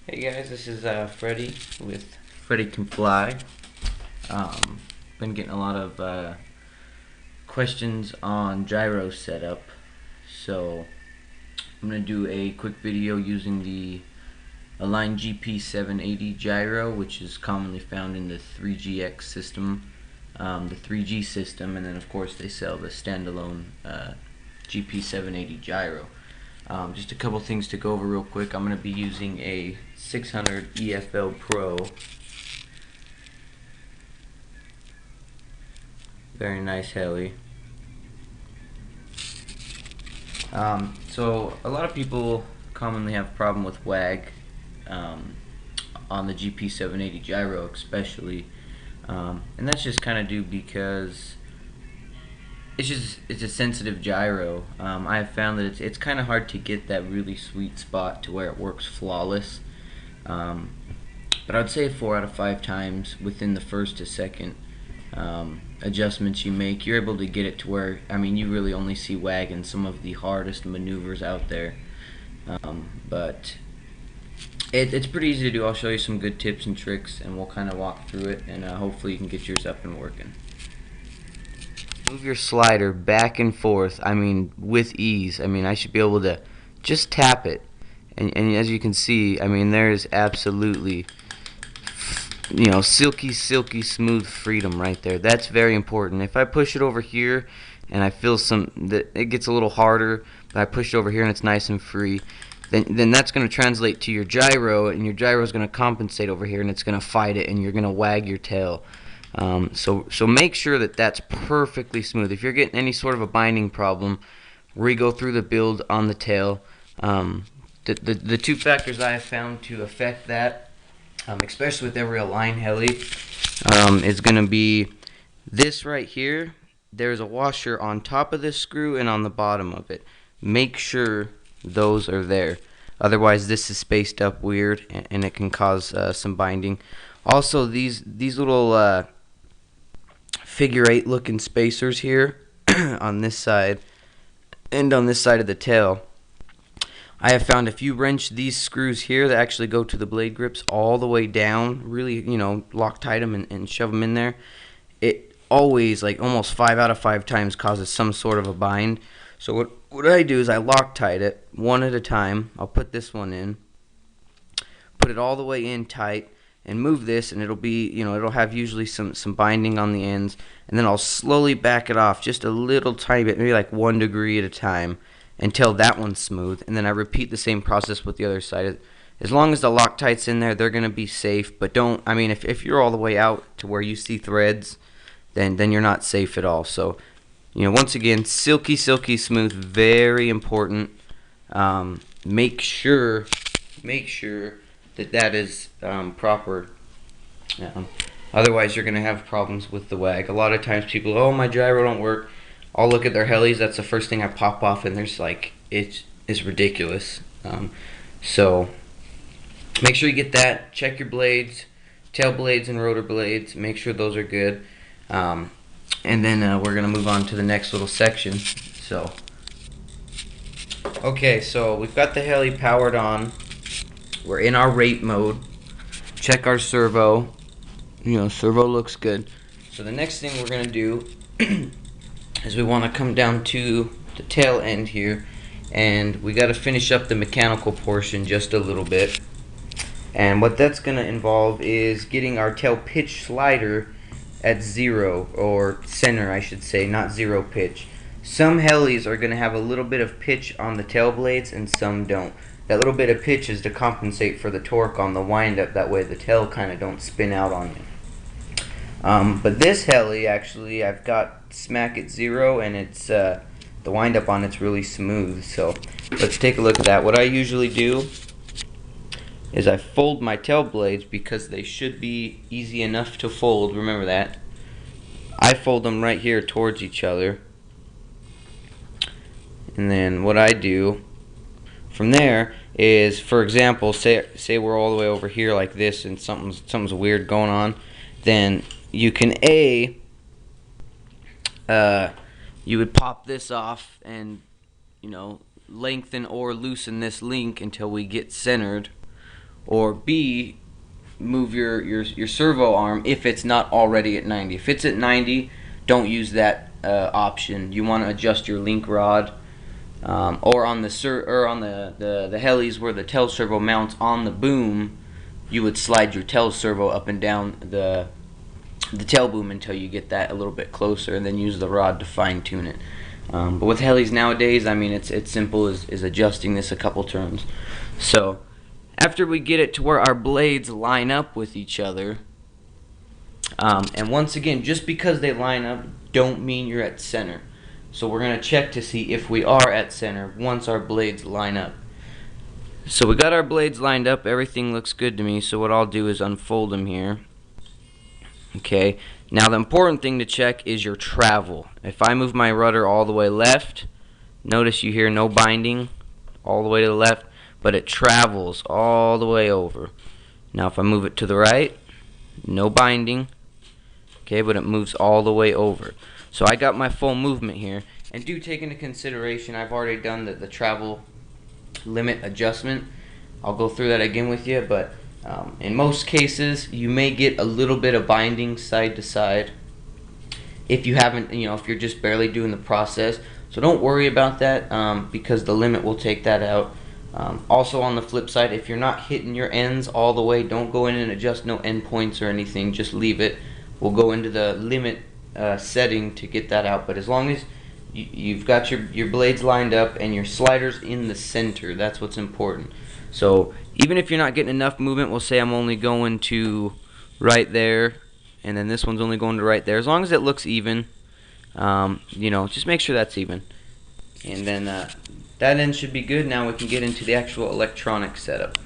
Hey guys, this is Freddy with Freddy Can Fly. Been getting a lot of questions on gyro setup, so I'm gonna do a quick video using the Align gp780 gyro, which is commonly found in the 3GX system, the 3G system, and then of course they sell the standalone gp780 gyro. Just a couple things to go over real quick. I'm going to be using a 600 EFL Pro. Very nice heli. So a lot of people commonly have a problem with wag on the gp780 gyro especially, and that's just kind of due because it's a sensitive gyro. I have found that it's kind of hard to get that really sweet spot to where it works flawless. But I'd say 4 out of 5 times within the first to second adjustments you make, you're able to get it to where, I mean, you really only see wag in some of the hardest maneuvers out there. But it's pretty easy to do. I'll show you some good tips and tricks, and we'll kind of walk through it, and hopefully you can get yours up and working. Move your slider back and forth, I mean, with ease. I mean, I should be able to just tap it. And as you can see, I mean, there's absolutely, silky smooth freedom right there. That's very important. If I push it over here and I feel that it gets a little harder, but I push it over here and it's nice and free, then that's going to translate to your gyro, and your gyro is going to compensate over here, and it's going to fight it, and you're going to wag your tail. So make sure that that's perfectly smooth. If you're getting any sort of a binding problem, re-go through the build on the tail. The two factors I have found to affect that, especially with every Align heli, is going to be this right here. There's a washer on top of this screw and on the bottom of it. Make sure those are there. Otherwise, this is spaced up weird, and it can cause some binding. Also, these little figure 8 looking spacers here on this side and on this side of the tail, I have found if you wrench these screws here that actually go to the blade grips all the way down, really, Loctite them and shove them in there, it always, like almost 5 out of 5 times, causes some sort of a bind. So what I do is I Loctite it one at a time. I'll put this one in, put it all the way in tight, and move this, and it'll be, it'll have usually some binding on the ends, and then I'll slowly back it off just a little tiny bit, maybe like 1 degree at a time, until that one's smooth, and then I repeat the same process with the other side. As long as the Loctite's in there, they're going to be safe, but don't, I mean, if you're all the way out to where you see threads, then you're not safe at all. So, once again, silky smooth, very important. Make sure that is proper. Otherwise, you're going to have problems with the wag. A lot of times people, oh, my gyro don't work. I'll look at their helis. That's the first thing I pop off, and there's like, it's ridiculous. So make sure you get that. Check your blades, tail blades and rotor blades. Make sure those are good. And then we're going to move on to the next little section. Okay, so we've got the heli powered on. We're in our rate mode. Check our servo. Servo looks good. So the next thing we're going to do is we want to come down to the tail end here, and we got to finish up the mechanical portion just a little bit. And what that's going to involve is getting our tail pitch slider at 0, or center I should say, not 0 pitch. Some helis are going to have a little bit of pitch on the tail blades and some don't. That little bit of pitch is to compensate for the torque on the windup, that way the tail kind of don't spin out on you. But this heli, actually, I've got smack at 0, and it's the windup on it's really smooth. So let's take a look at that. What I usually do is I fold my tail blades, because they should be easy enough to fold. Remember that. I fold them right here towards each other, and then what I do from there is, for example, say we're all the way over here like this, and something's weird going on, then you can you would pop this off and lengthen or loosen this link until we get centered, or B, move your servo arm if it's not already at 90. If it's at 90, don't use that option. You want to adjust your link rod, or on the helis where the tail servo mounts on the boom, you would slide your tail servo up and down the tail boom until you get that a little bit closer, and then use the rod to fine tune it. But with helis nowadays, I mean, it's simple as adjusting this a couple turns. So after we get it to where our blades line up with each other, and once again, just because they line up don't mean you're at center. So we're going to check to see if we are at center once our blades line up. So we got our blades lined up, everything looks good to me, so what I'll do is unfold them here. Okay, now the important thing to check is your travel. If I move my rudder all the way left, notice you hear no binding all the way to the left, but it travels all the way over. Now if I move it to the right, no binding, okay, but it moves all the way over. So I got my full movement here, and do take into consideration I've already done the travel limit adjustment. I'll go through that again with you, but in most cases you may get a little bit of binding side to side if you haven't, if you're just barely doing the process. So don't worry about that, because the limit will take that out. Also on the flip side, if you're not hitting your ends all the way, don't go in and adjust no end points or anything, just leave it. We'll go into the limit setting to get that out, but as long as you've got your blades lined up and your sliders in the center, that's what's important. So even if you're not getting enough movement, we'll say I'm only going to right there, and then this one's only going to right there. As long as it looks even, just make sure that's even. And then that end should be good. Now we can get into the actual electronic setup.